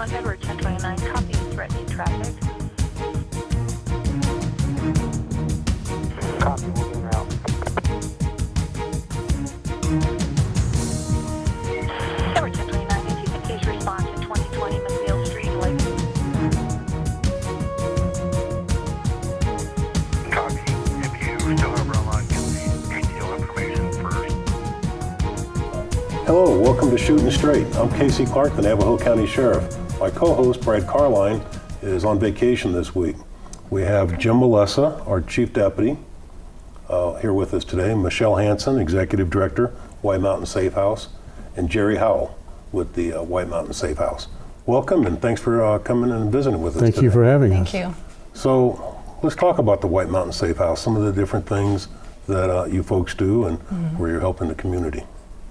1 Edward 1029, copy, threatening traffic. Copy, moving route. Edward 1029, if you can please respond to 2020 McNeil Street, Lakeview. Copy. If you still have run on, get the ATO information first. Hello, welcome to Shooting Straight. I'm Casey Clark, the Navajo County Sheriff. My co-host, Brad Carline, is on vacation this week. We have Jim Molesa, our Chief Deputy, here with us today, Michelle Hansen, Executive Director, White Mountain Safe House, and Jerry Howell with the White Mountain Safe House. Welcome, and thanks for coming and visiting with us Thank today. you for having us. Thank you. So let's talk about the White Mountain Safe House, some of the different things that you folks do and where you're helping the community.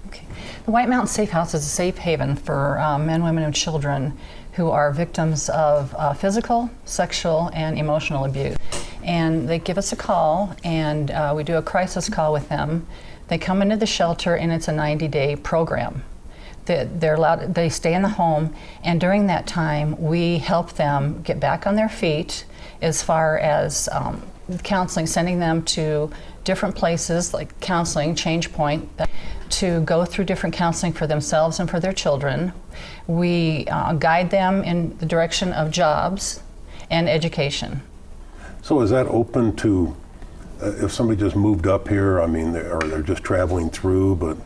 Okay. The White Mountain Safe House is a safe haven for men, women, and children who are victims of physical, sexual, and emotional abuse. And they give us a call, and we do a crisis call with them. They come into the shelter, and it's a 90-day program. They're allowed. They stay in the home, and during that time, we help them get back on their feet as far as counseling, sending them to different places like counseling, Change Point, to go through different counseling for themselves and for their children. We guide them in the direction of jobs and education. So is that open to, if somebody just moved up here, I mean, they're just traveling through, but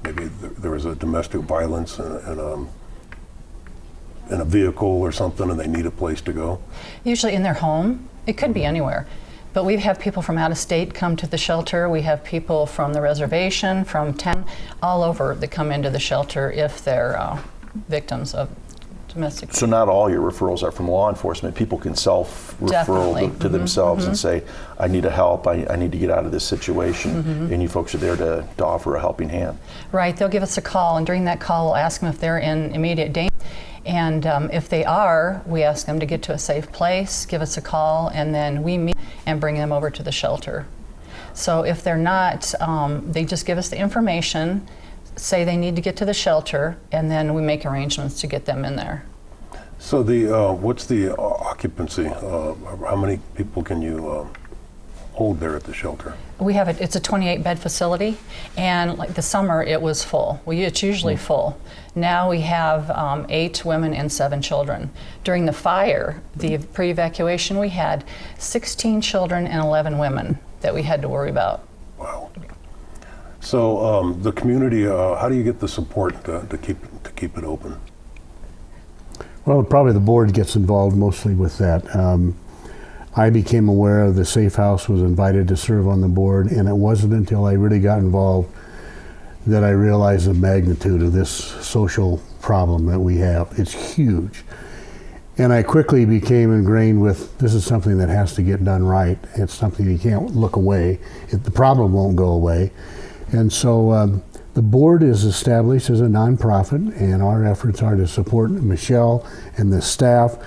maybe there was a domestic violence in a vehicle or something and they need a place to go? Usually in their home. It could be anywhere. But we have people from out of state come to the shelter. We have people from the reservation, from town, all over that come into the shelter if they're victims of domestic. So not all your referrals are from law enforcement. People can self-referral to themselves and say, I need a help, I need to get out of this situation. And you folks are there to offer a helping hand. Right, they'll give us a call, and during that call we'll ask them if they're in immediate danger. And if they are, we ask them to get to a safe place, give us a call, and then we meet and bring them over to the shelter. So if they're not, they just give us the information, say they need to get to the shelter, and then we make arrangements to get them in there. So what's the occupancy? How many people can you hold there at the shelter? We have it's a 28-bed facility, and like the summer it was full. It's usually full. Now we have 8 women and 7 children. During the fire, the pre-evacuation, we had 16 children and 11 women that we had to worry about. Wow. So the community, how do you get the support to keep it open? Well, probably the board gets involved mostly with that. I became aware of the Safe House, was invited to serve on the board, and it wasn't until I really got involved that I realized the magnitude of this social problem that we have. It's huge. And I quickly became ingrained with, this is something that has to get done right. It's something you can't look away. The problem won't go away. And so the board is established as a nonprofit, and our efforts are to support Michelle and the staff.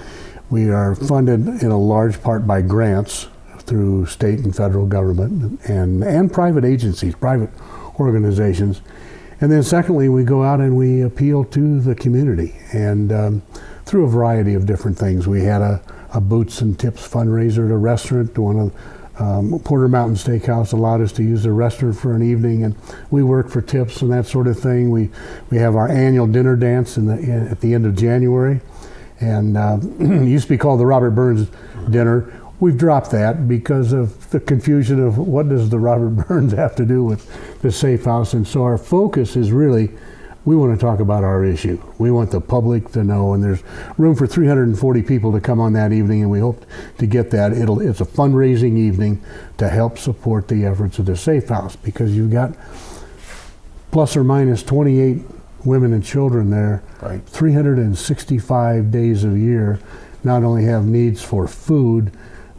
We are funded in a large part by grants through state and federal government and private agencies, private organizations. And then secondly, we go out and we appeal to the community, and through a variety of different things. We had a Boots and Tips fundraiser at a restaurant. One of Porter Mountain Steakhouse allowed us to use the restaurant for an evening, and we work for tips and that sort of thing. We have our annual dinner dance at the end of January, and it used to be called the Robert Burns Dinner. We've dropped that because of the confusion of what does the Robert Burns have to do with the Safe House, and so our focus is really, we want to talk about our issue. We want the public to know, and there's room for 340 people to come on that evening, and we hope to get that. It's a fundraising evening to help support the efforts of the Safe House, because you've got plus or minus 28 women and children there, Right. 365 days a year, not only have needs for food,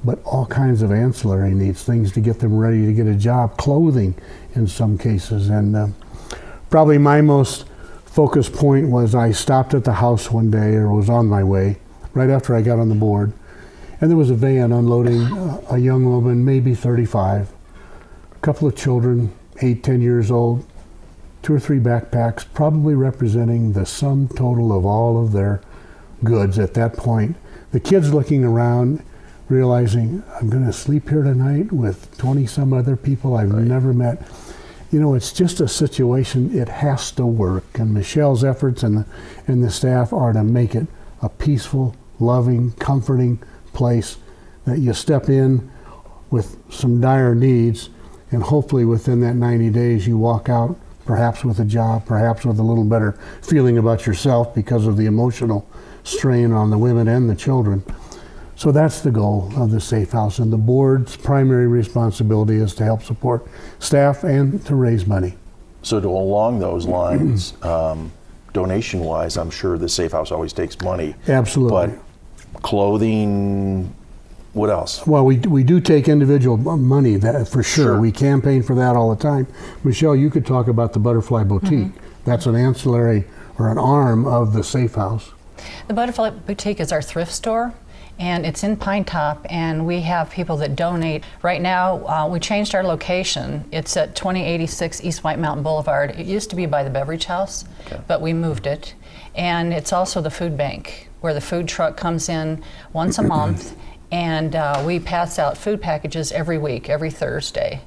but all kinds of ancillary needs, things to get them ready to get a job, clothing in some cases. And probably my most focus point was I stopped at the house one day, or was on my way, right after I got on the board, and there was a van unloading a young woman, maybe 35, a couple of children, 8, 10 years old, 2 or 3 backpacks, probably representing the sum total of all of their goods at that point. The kids looking around, realizing, I'm going to sleep here tonight with 20 some other people I've never met. You know, it's just a situation, it has to work. And Michelle's efforts and the staff are to make it a peaceful, loving, comforting place that you step in with some dire needs, and hopefully within that 90 days you walk out perhaps with a job, perhaps with a little better feeling about yourself because of the emotional strain on the women and the children. So that's the goal of the Safe House, and the board's primary responsibility is to help support staff and to raise money. So to along those lines, donation-wise, I'm sure the Safe House always takes money. Absolutely. But clothing, what else? Well, we do take individual money, that for sure. Sure. We campaign for that all the time. Michelle, you could talk about the Butterfly Boutique. That's an ancillary or an arm of the Safe House. The Butterfly Boutique is our thrift store, and it's in Pine Top, and we have people that donate. Right now, we changed our location. It's at 2086 East White Mountain Boulevard. It used to be by the Beverage House, but we moved it. And it's also the food bank, where the food truck comes in once a month, and we pass out food packages every week, every Thursday.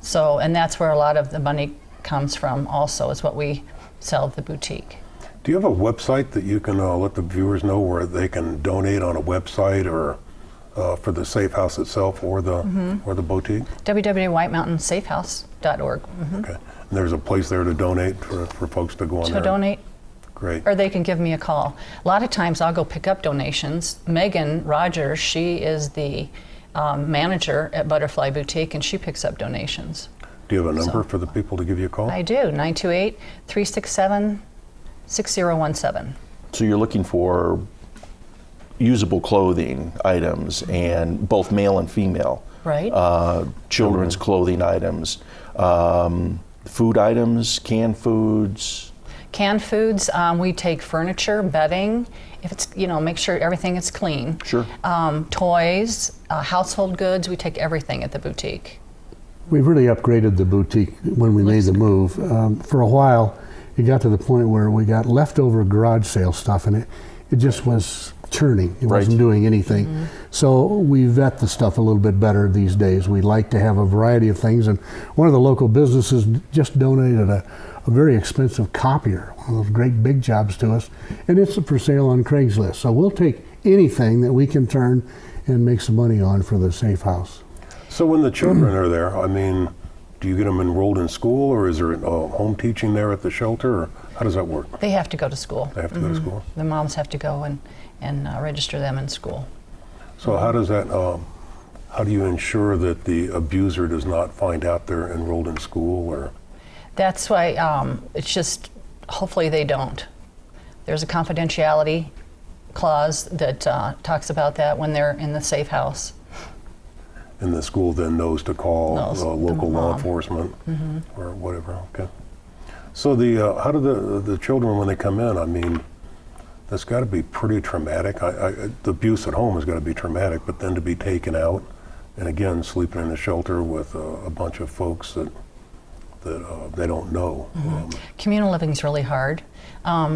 So, and that's where a lot of the money comes from also, is what we sell at the boutique. Do you have a website that you can let the viewers know where they can donate on a website, or for the Safe House itself, or the boutique? www.whitemountainsafehouse.org. Okay. And there's a place there to donate for folks to go on there. To donate. Great. Or they can give me a call. A lot of times I'll go pick up donations. Megan Rogers, she is the manager at Butterfly Boutique, and she picks up donations. Do you have a number for the people to give you a call? I do, 928-367-6017. So you're looking for usable clothing items, and both male and female. Right. Children's clothing items, food items, canned foods. Canned foods, we take furniture, bedding, if it's, make sure everything is clean. Sure. Toys, household goods, we take everything at the boutique. We've really upgraded the boutique when we made the move. For a while, it got to the point where we got leftover garage sale stuff, and it just was churning. It wasn't doing anything. So we vet the stuff a little bit better these days. We like to have a variety of things, and one of the local businesses just donated a very expensive copier, one of those great big jobs to us, and it's for sale on Craigslist. So we'll take anything that we can turn and make some money on for the Safe House. So when the children are there, I mean, do you get them enrolled in school, or is there home teaching there at the shelter, or how does that work? They have to go to school. They have to go to school? The moms have to go and register them in school. So how does that, how do you ensure that the abuser does not find out they're enrolled in school, or? That's why it's just, hopefully they don't. There's a confidentiality clause that talks about that when they're in the Safe House. And the school then knows to call local law mom. enforcement or whatever, okay. So how do the children, when they come in, I mean, that's got to be pretty traumatic. The abuse at home has got to be traumatic, but then to be taken out and again sleeping in a shelter with a bunch of folks that they don't know. Communal living is really hard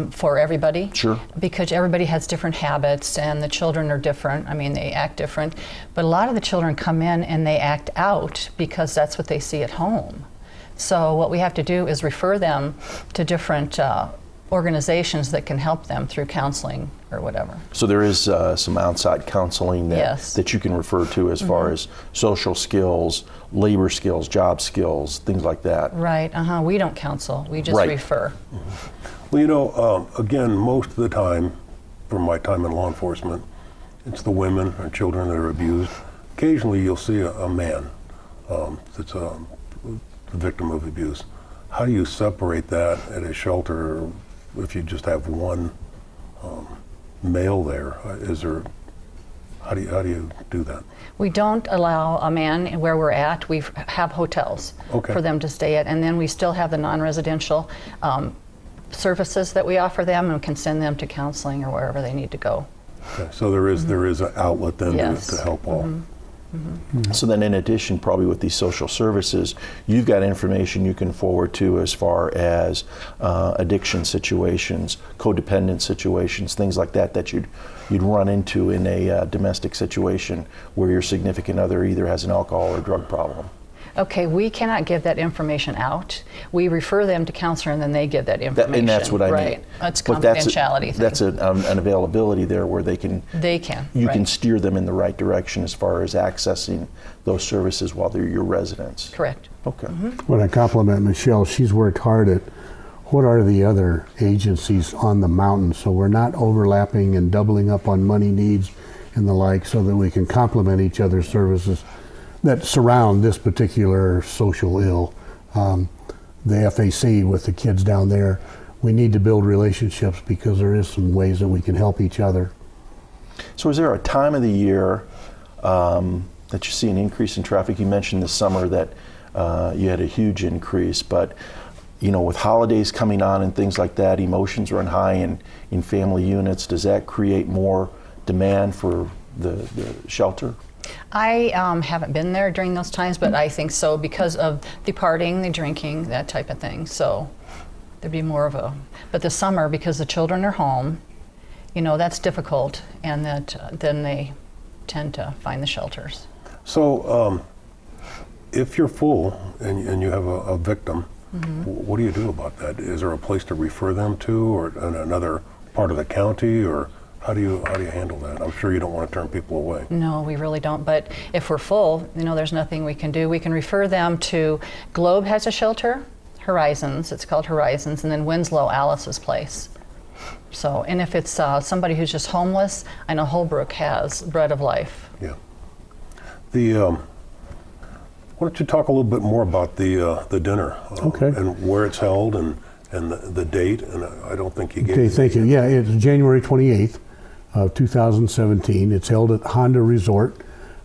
for everybody. Sure. Because everybody has different habits, and the children are different. I mean, they act different. But a lot of the children come in and they act out because that's what they see at home. So what we have to do is refer them to different organizations that can help them through counseling or whatever. So there is some outside counseling that you can refer to as far as social skills, labor skills, job skills, things like that. Right, we don't counsel, we just refer. Well, again, most of the time, from my time in law enforcement, it's the women or children that are abused. Occasionally you'll see a man that's a victim of abuse. How do you separate that at a shelter if you just have one male there? How do you do that? We don't allow a man where we're at. We have hotels for them to stay at, and then we still have the non-residential services that we offer them, and can send them to counseling or wherever they need to go. Okay, so there is an outlet then to help all. So then in addition, probably with these social services, you've got information you can forward to as far as addiction situations, codependent situations, things like that that you'd run into in a domestic situation where your significant other either has an alcohol or drug problem. Okay, we cannot give that information out. We refer them to counselor, and then they give that information. And that's what I right. mean. That's But confidentiality thing. That's an availability there where they can. You right. can steer them in the right direction as far as accessing those services while they're your residents. Correct. Okay. When I compliment Michelle, she's worked hard at what are the other agencies on the mountain, so we're not overlapping and doubling up on money needs and the like, so that we can complement each other's services that surround this particular social ill. The FAC with the kids down there, we need to build relationships because there is some ways that we can help each other. So is there a time of the year that you see an increase in traffic? You mentioned this summer that you had a huge increase, but with holidays coming on and things like that, emotions run high in family units. Does that create more demand for the shelter? I haven't been there during those times, but I think so because of the partying, the drinking, that type of thing. So there'd be more of a, but the summer, because the children are home, that's difficult, and that then they tend to find the shelters. So if you're full and you have a victim, what do you do about that? Is there a place to refer them to, or in another part of the county, or how do you handle that? I'm sure you don't want to turn people away. No, we really don't. But if we're full, there's nothing we can do. We can refer them to Globe has a shelter, Horizons. It's called Horizons, and then Winslow, Alice's place. So, and if it's somebody who's just homeless, I know Holbrook has Bread of Life. Yeah. Why don't you talk a little bit more about the dinner? Okay. And where it's held and the date, and I don't think you gave Okay, thank you. Yeah, it's January 28th of 2017. It's held at Honda Resort.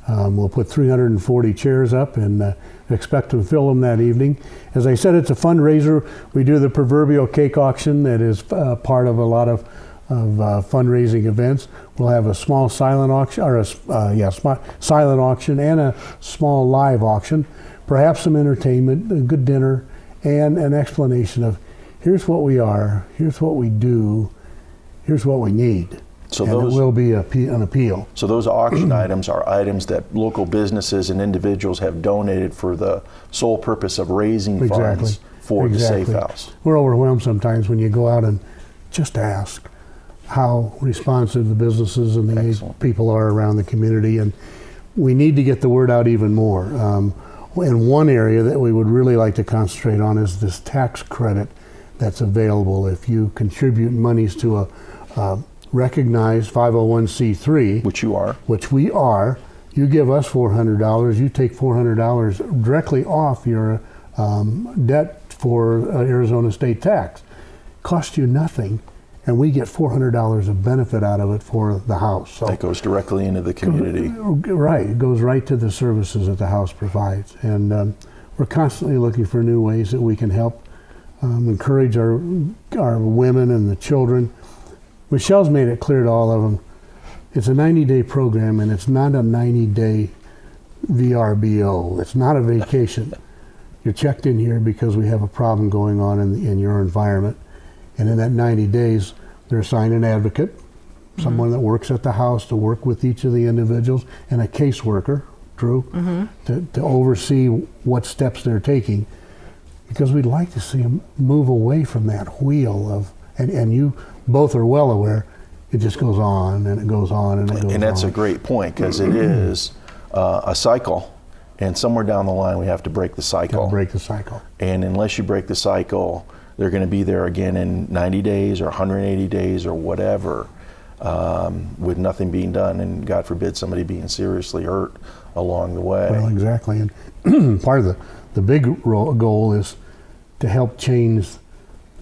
We'll put 340 chairs up and expect to fill them that evening. As I said, it's a fundraiser. We do the proverbial cake auction that is part of a lot of fundraising events. We'll have a small silent auction, or silent auction and a small live auction. Perhaps some entertainment, a good dinner, and an explanation of here's what we are, here's what we do, here's what we need. So and those it will be an appeal. So those auction items are items that local businesses and individuals have donated for the sole purpose of raising funds for the Safe House. We're overwhelmed sometimes when you go out and just ask how responsive the businesses and the people are around the community, and we need to get the word out even more. And one area that we would really like to concentrate on is this tax credit that's available if you contribute monies to a recognized 501c3, which we are. You give us $400, you take $400 directly off your debt for Arizona state tax. Costs you nothing, and we get $400 of benefit out of it for the house. So that goes directly into the community. Right, it goes right to the services that the house provides. And we're constantly looking for new ways that we can help encourage our women and the children. Michelle's made it clear to all of them, it's a 90-day program, and it's not a 90-day VRBO. It's not a vacation. You're checked in here because we have a problem going on in your environment. And in that 90 days, they're assigned an advocate, someone that works at the house to work with each of the individuals, and a caseworker, to oversee what steps they're taking. Because we'd like to see them move away from that wheel of, and you both are well aware, it just goes on and it goes on and it goes on. And that's a great point, because it is a cycle, and somewhere down the line we have to break the cycle. Break the cycle. And unless you break the cycle, they're going to be there again in 90 days or 180 days or whatever, with nothing being done, and God forbid somebody being seriously hurt along the way. Well, exactly. And part of the big goal is to help change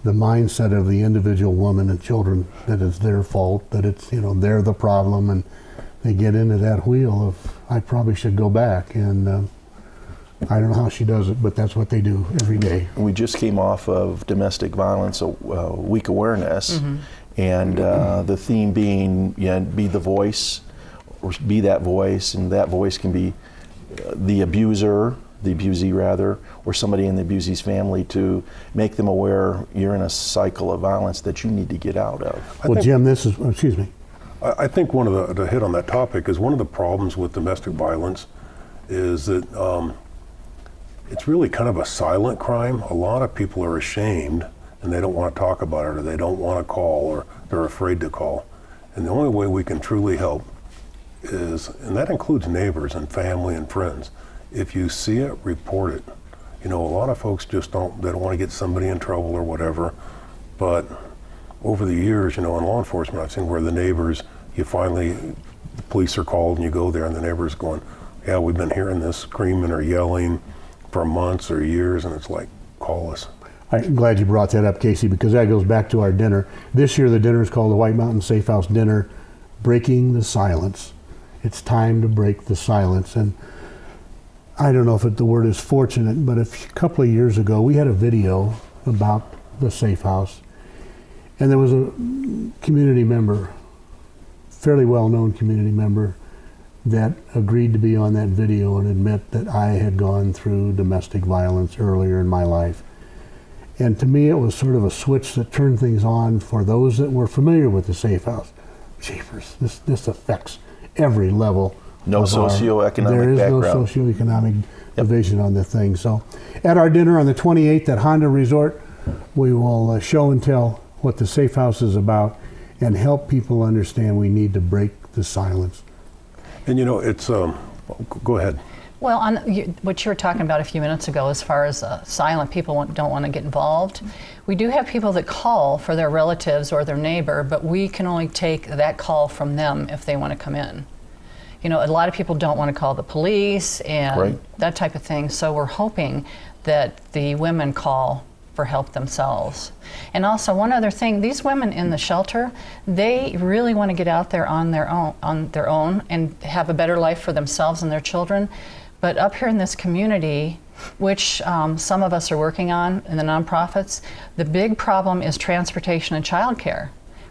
the mindset of the individual woman and children, that it's their fault, that it's, they're the problem, and they get into that wheel of, I probably should go back. And I don't know how she does it, but that's what they do every day. We just came off of Domestic Violence Week Awareness, and the theme being, be the voice, or be that voice, and that voice can be the abuser, the abusee rather, or somebody in the abusee's family to make them aware you're in a cycle of violence that you need to get out of. Well, Jim, this is, excuse me. I think one of to hit on that topic is one of the problems with domestic violence is that it's really kind of a silent crime. A lot of people are ashamed and they don't want to talk about it, or they don't want to call, or they're afraid to call. And the only way we can truly help is, and that includes neighbors and family and friends, if you see it, report it. You know, a lot of folks just they don't want to get somebody in trouble or whatever. But over the years, you know, in law enforcement, I've seen where the neighbors, the police are called and you go there and the neighbor's going, yeah, we've been hearing this screaming or yelling for months or years, and it's like, call us. I'm glad you brought that up, Casey, because that goes back to our dinner. This year the dinner is called the White Mountain Safe House Dinner, Breaking the Silence. It's time to break the silence. And I don't know if the word is fortunate, but a couple of years ago we had a video about the safe house, and there was a community member, fairly well-known community member, that agreed to be on that video and admit that I had gone through domestic violence earlier in my life. And to me, it was sort of a switch that turned things on for those that were familiar with the safe house. Jeepers, this affects every level. No socioeconomic background. There is no socioeconomic division on the thing. So at our dinner on the 28th at Honda Resort, we will show and tell what the safe house is about and help people understand we need to break the silence. And you know, it's, go ahead. Well, on what you were talking about a few minutes ago, as far as silent people don't want to get involved, we do have people that call for their relatives or their neighbor, but we can only take that call from them if they want to come in. You know, a lot of people don't want to call the police and that type of thing, so we're hoping that the women call for help themselves. And also one other thing, these women in the shelter, they really want to get out there on their own and have a better life for themselves and their children. But up here in this community, which some of us are working on in the nonprofits, the big problem is transportation and childcare.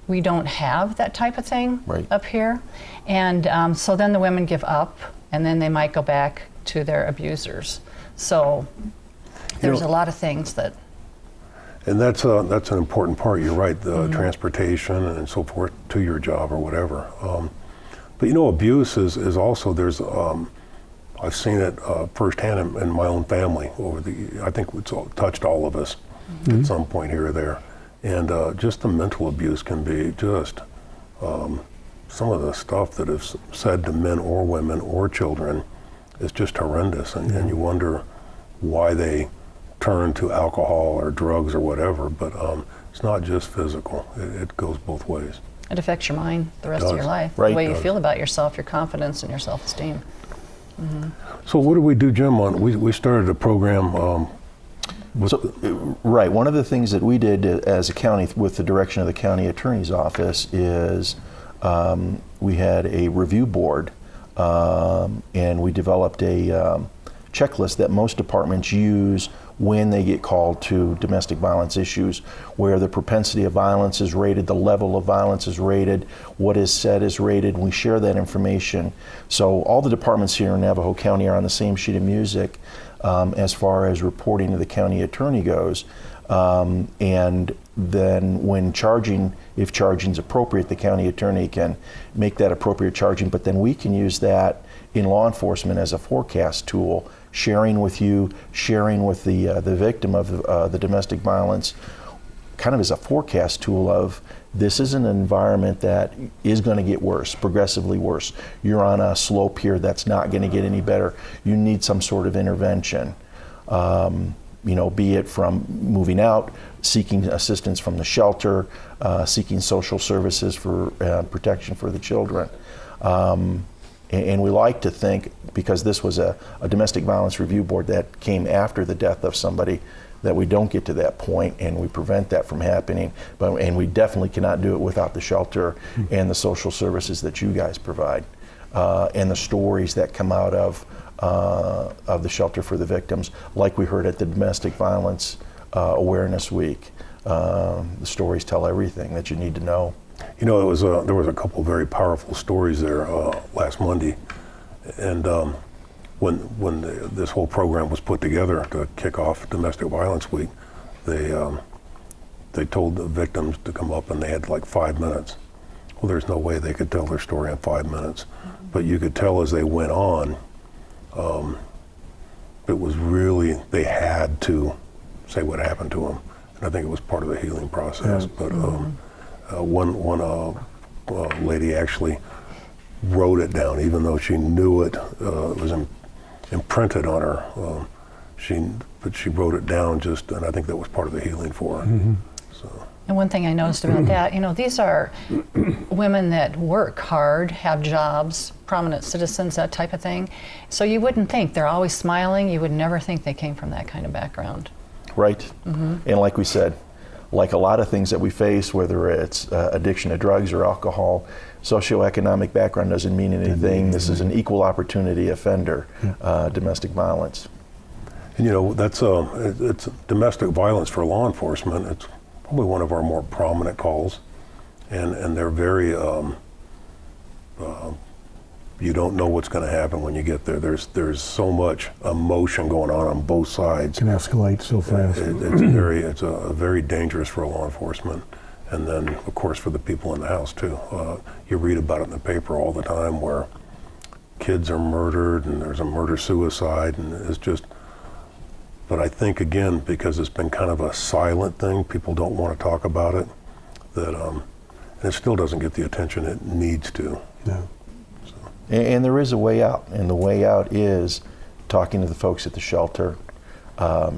We don't have that type of thing up here. And so then the women give up, and then they might go back to their abusers. So there's a lot of things that... And that's an important part. You're right, the transportation and so forth to your job or whatever. But you know, abuse is also, there's, I've seen it firsthand in my own family I think it's touched all of us at some point here or there. And just the mental abuse can be just, some of the stuff that is said to men or women or children is just horrendous. And you wonder why they turn to alcohol or drugs or whatever, but it's not just physical. It goes both ways. It affects your mind the rest of your life, the way you feel about yourself, your confidence, and your self-esteem. So what do we do, Jim? We started a program. One of the things that we did as a county with the direction of the county attorney's office is we had a review board, and we developed a checklist that most departments use when they get called to domestic violence issues, where the propensity of violence is rated, the level of violence is rated, what is said is rated, and we share that information. So all the departments here in Navajo County are on the same sheet of music as far as reporting to the county attorney goes. And then when charging, if charging is appropriate, the county attorney can make that appropriate charging, but then we can use that in law enforcement as a forecast tool, sharing with you, sharing with the victim of the domestic violence, kind of as a forecast tool of, this is an environment that is going to get worse, progressively worse. You're on a slope here that's not going to get any better. You need some sort of intervention, you know, be it from moving out, seeking assistance from the shelter, seeking social services for protection for the children. And we like to think, because this was a domestic violence review board that came after the death of somebody, that we don't get to that point and we prevent that from happening. And we definitely cannot do it without the shelter and the social services that you guys provide, and the stories that come out of the shelter for the victims, like we heard at the Domestic Violence Awareness Week. The stories tell everything that you need to know. You know, there was a couple of very powerful stories there last Monday, and this whole program was put together to kick off Domestic Violence Week, they told the victims to come up, and they had like 5 minutes. Well, there's no way they could tell their story in 5 minutes, but you could tell as they went on. It was really, they had to say what happened to them, and I think it was part of the healing process. But one lady actually wrote it down, even though she knew it was imprinted on her. But she wrote it down and I think that was part of the healing for her. So. And one thing I noticed about that, these are women that work hard, have jobs, prominent citizens, that type of thing. So you wouldn't think, they're always smiling, you would never think they came from that kind of background. Right. And like we said, like a lot of things that we face, whether it's addiction to drugs or alcohol, socioeconomic background doesn't mean anything. This is an equal opportunity offender, domestic violence. And it's domestic violence for law enforcement. It's probably one of our more prominent calls, and they're very. You don't know what's going to happen when you get there. There's so much emotion going on both sides. It can escalate so fast. It's a very dangerous for law enforcement, and then of course for the people in the house too. You read about it in the paper all the time where kids are murdered and there's a murder-suicide, and it's just. But I think, again, because it's been kind of a silent thing, people don't want to talk about it, and it still doesn't get the attention it needs to. Yeah. So. And there is a way out, and the way out is talking to the folks at the shelter,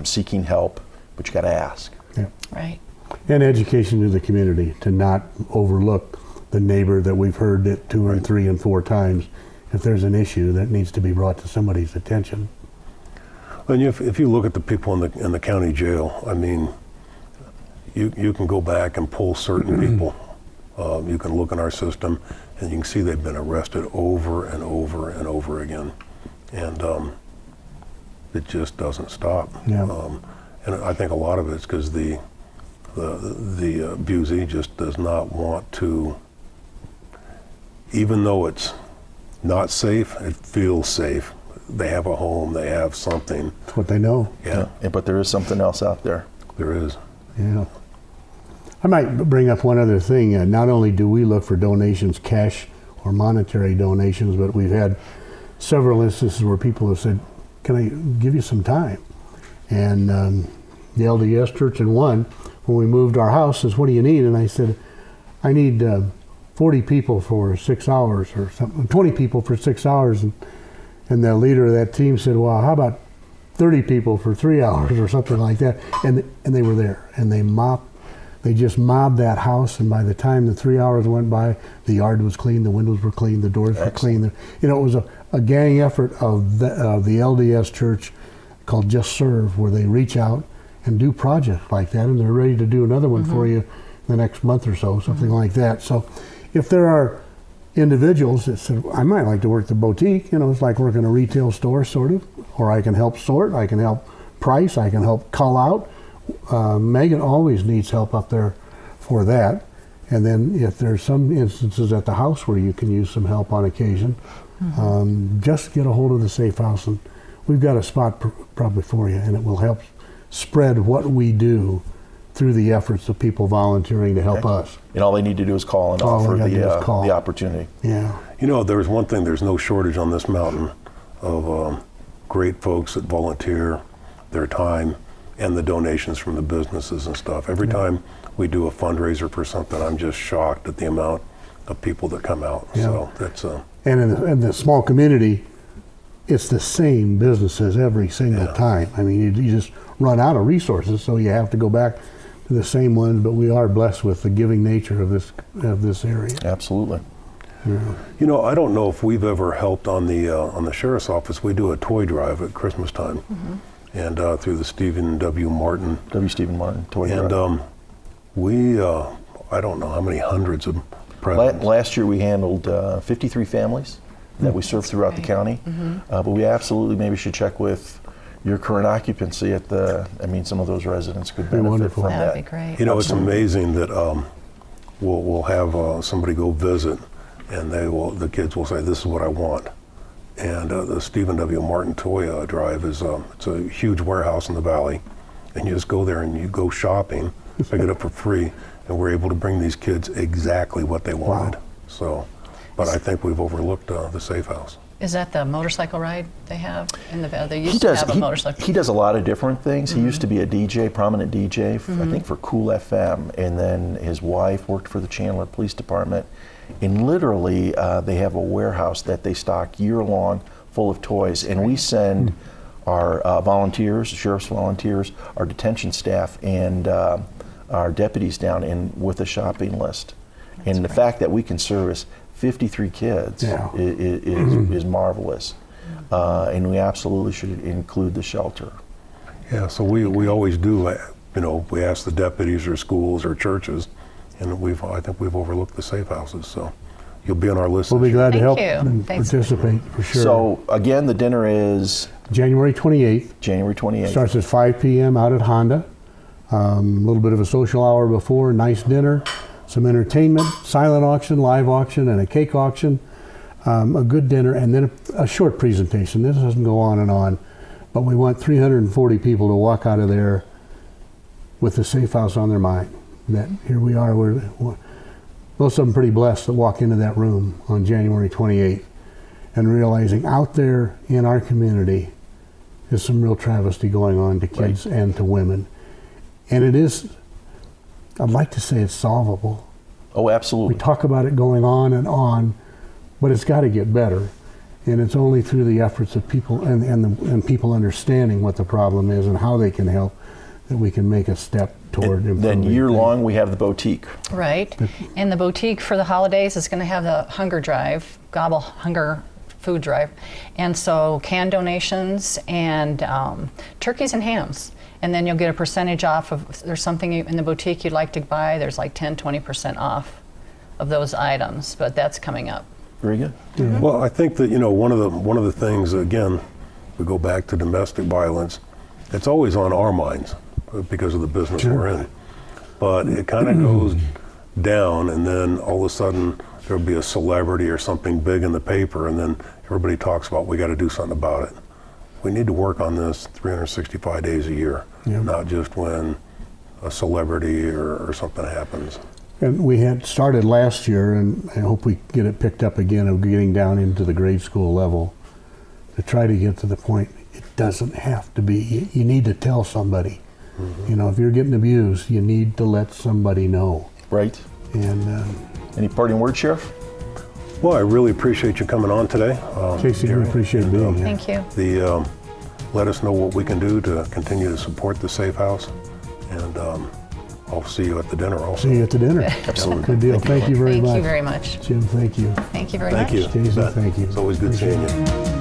seeking help, but you got to ask. Yeah. Right. And education to the community, to not overlook the neighbor that we've heard it 2 and 3 and 4 times. If there's an issue that needs to be brought to somebody's attention. And if you look at the people in the county jail, I mean, you can go back and pull certain people. You can look in our system, and you can see they've been arrested over and over and over again, and it just doesn't stop. Yeah. And I think a lot of it's because the abusee just does not want to, even though it's not safe, it feels safe. They have a home, they have something. That's what they know. Yeah. But there is something else out there. There is. Yeah. I might bring up one other thing. Not only do we look for donations, cash or monetary donations, but we've had several instances where people have said, can I give you some time? And the LDS church in one, when we moved our house, says, what do you need? And I said, I need 40 people for 6 hours or something, 20 people for 6 hours. And the leader of that team said, well, how about 30 people for 3 hours or something like that? And they were there, and they just mobbed that house, and by the time the 3 hours went by, the yard was clean, the windows were clean, the doors were clean. It was a gang effort of the LDS church called Just Serve, where they reach out and do projects like that, and they're ready to do another one for you the next month or so, something like that. So if there are individuals that said, I might like to work the boutique, it's like working a retail store, sort of, or I can help sort, I can help price, I can help call out. Megan always needs help up there for that. And then if there's some instances at the house where you can use some help on occasion, just get a hold of the Safe House, and we've got a spot probably for you, and it will help spread what we do through the efforts of people volunteering to help us. And all they need to do is call and offer the opportunity. Yeah. There's one thing, there's no shortage on this mountain of great folks that volunteer their time and the donations from the businesses and stuff. Every time we do a fundraiser for something, I'm just shocked at the amount of people that come out. Yeah. So that's and in the small community, it's the same businesses every single time. I mean, you just run out of resources, so you have to go back to the same ones. But we are blessed with the giving nature of this area. Absolutely. Yeah. I don't know if we've ever helped on the sheriff's office. We do a toy drive at Christmas time, and through the Stephen W. Martin toy drive. And we, I don't know how many hundreds of presents. Last year we handled 53 families that we served throughout the county, but we absolutely maybe should check with your current occupancy at some of those residents could benefit from that. That'd be great. It's amazing that we'll have somebody go visit, and the kids will say, this is what I want. And the Stephen W. Martin Toy Drive is it's a huge warehouse in the valley, and you just go there and you go shopping, pick it up for free, and we're able to bring these kids exactly what they wanted. So, but I think we've overlooked the S.A.F.E. House. Is that the motorcycle ride they have in the They He used to does. have a motorcycle. He does a lot of different things. He used to be a DJ, prominent DJ, I think for Cool FM, and then his wife worked for the Chandler Police Department. And literally, they have a warehouse that they stock year long, full of toys. And we send our volunteers, sheriff's volunteers, our detention staff, and our deputies down in with a shopping list. And the fact that we can service 53 kids is marvelous. And we absolutely should include the shelter. Yeah, so we always do, you know, we ask the deputies or schools or churches, and I think we've overlooked the S.A.F.E. houses, so you'll be on our list. We'll be glad to help you. and Thanks. participate for sure. So again, the dinner is January 28th. January 28th. Starts at 5 p.m. out at Honda. A little bit of a social hour before, nice dinner, some entertainment, silent auction, live auction, and a cake auction. A good dinner, and then a short presentation. This doesn't go on and on, but we want 340 people to walk out of there with the S.A.F.E. House on their mind. That here we are, we're most of them pretty blessed to walk into that room on January 28th and realizing out there in our community is some real travesty going on to kids and to women. And it is, I'd like to say it's solvable. Oh, absolutely. We talk about it going on, but it's got to get better. And it's only through the efforts of people and people understanding what the problem is and how they can help that we can make a step toward improving. Then year long, we have the boutique. Right. And the boutique for the holidays is going to have the hunger drive, gobble hunger food drive. And so canned donations and turkeys and hams. And then you'll get a percentage off of, if there's something in the boutique you'd like to buy, there's like 10-20% off of those items, but that's coming up. Very good. Well, I think that, you know, one of the things, again, we go back to domestic violence, it's always on our minds because of the business we're in. But it kind of goes down, and then all of a sudden there'll be a celebrity or something big in the paper, and then everybody talks about we got to do something about it. We need to work on this 365 days a year, not just when a celebrity or something happens. And we had started last year, and I hope we get it picked up again, of getting down into the grade school level to try to get to the point it doesn't have to be. You need to tell somebody. You know, if you're getting abused, you need to let somebody know. Right. And Any parting words, Sheriff? Well, I really appreciate you coming on today. Casey, we appreciate being here. Thank you. Let us know what we can do to continue to support the S.A.F.E. House, and I'll see you at the dinner also. See you at the dinner. Absolutely. Good deal. Thank you very much. Thank you very much. Jim, thank you. Thank you very Thank much. you. Casey, Bet. thank you. It's always good seeing you.